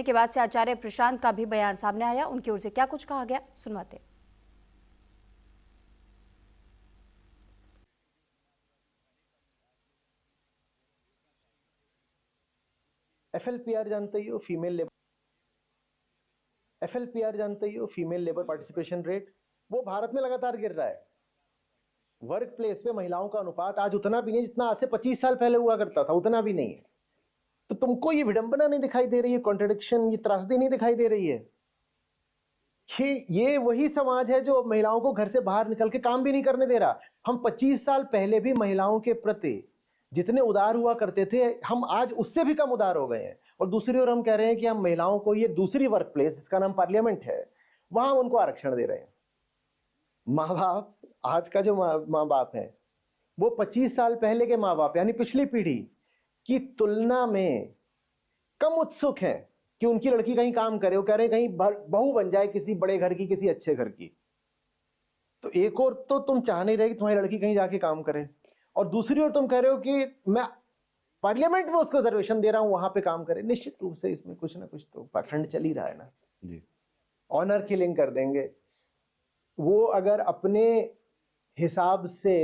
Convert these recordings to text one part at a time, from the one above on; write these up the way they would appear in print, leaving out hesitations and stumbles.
के बाद से आचार्य प्रशांत का भी बयान सामने आया। उनकी ओर से क्या कुछ कहा गया, सुनवाते। एफएलपीआर जानते ही हो, एफएलपीआर जानते ही हो, फीमेल लेबर पार्टिसिपेशन रेट, वो भारत में लगातार गिर रहा है। वर्क प्लेस पे महिलाओं का अनुपात आज उतना भी नहीं जितना आज से 25 साल पहले हुआ करता था, उतना भी नहीं है। तो तुमको ये विडंबना नहीं दिखाई दे रही है, कॉन्ट्रडिक्शन, ये त्रासदी नहीं दिखाई दे रही है कि ये वही समाज है जो महिलाओं को घर से बाहर निकल के काम भी नहीं करने दे रहा। हम 25 साल पहले भी महिलाओं के प्रति जितने उदार हुआ करते थे, हम आज उससे भी कम उदार हो गए हैं। और दूसरी ओर हम कह रहे हैं कि हम महिलाओं को ये दूसरी वर्क प्लेस, जिसका नाम पार्लियामेंट है, वहां उनको आरक्षण दे रहे हैं। माँ बाप, आज का जो माँ बाप है वो 25 साल पहले के माँ बाप यानी पिछली पीढ़ी की तुलना में कम उत्सुक है कि उनकी लड़की कहीं काम करे। वो कह रहे हैं कहीं बहू बन जाए किसी बड़े घर की, किसी अच्छे घर की। तो एक और तो तुम चाह नहीं रहे कि तुम्हारी लड़की कहीं जाके काम करे, और दूसरी ओर तुम कह रहे हो कि मैं पार्लियामेंट में उसको रिजर्वेशन दे रहा हूं, वहां पे काम करे। निश्चित रूप से इसमें कुछ ना कुछ तो पाखंड चल ही रहा है ना जी। ऑनर किलिंग कर देंगे वो। अगर अपने हिसाब से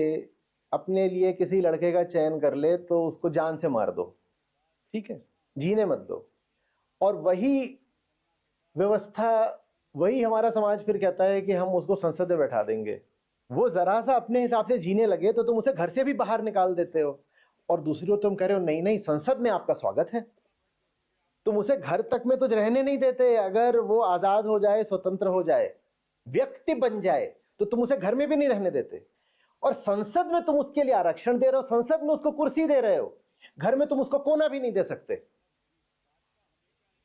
अपने लिए किसी लड़के का चयन कर ले तो उसको जान से मार दो, ठीक है, जीने मत दो। और वही व्यवस्था, वही हमारा समाज फिर कहता है कि हम उसको संसद में बैठा देंगे। वो जरा सा अपने हिसाब से जीने लगे तो तुम उसे घर से भी बाहर निकाल देते हो। और दूसरी ओर तुम कह रहे हो नहीं नहीं, संसद में आपका स्वागत है। तुम उसे घर तक में तो रहने नहीं देते। अगर वो आजाद हो जाए, स्वतंत्र हो जाए, व्यक्ति बन जाए, तो तुम उसे घर में भी नहीं रहने देते। और संसद में तुम उसके लिए आरक्षण दे रहे हो, संसद में उसको कुर्सी दे रहे हो, घर में तुम उसको कोना भी नहीं दे सकते।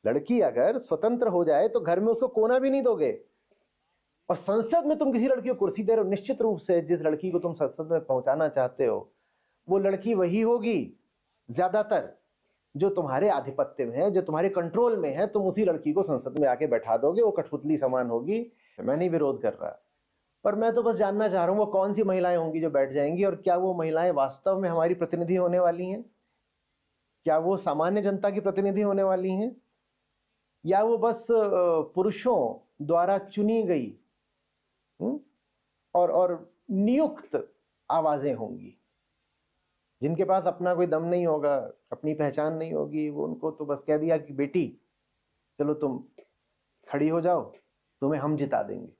लड़की अगर स्वतंत्र हो जाए तो घर में उसको कोना भी नहीं दोगे, और संसद में तुम किसी लड़की को कुर्सी दे रहे हो। निश्चित रूप से जिस लड़की को तुम संसद में पहुंचाना चाहते हो वो लड़की वही होगी ज्यादातर जो तुम्हारे आधिपत्य में है, जो तुम्हारे कंट्रोल में है। तुम उसी लड़की को संसद में आके बैठा दोगे, वो कठपुतली समान होगी। मैं नहीं विरोध कर रहा, पर मैं तो बस जानना चाह रहा हूं वो कौन सी महिलाएं होंगी जो बैठ जाएंगी, और क्या वो महिलाएं वास्तव में हमारी प्रतिनिधि होने वाली हैं? क्या वो सामान्य जनता की प्रतिनिधि होने वाली हैं, या वो बस पुरुषों द्वारा चुनी गई और नियुक्त आवाजें होंगी, जिनके पास अपना कोई दम नहीं होगा, अपनी पहचान नहीं होगी। वो उनको तो बस कह दिया कि बेटी चलो तुम खड़ी हो जाओ, तुम्हें हम जिता देंगे।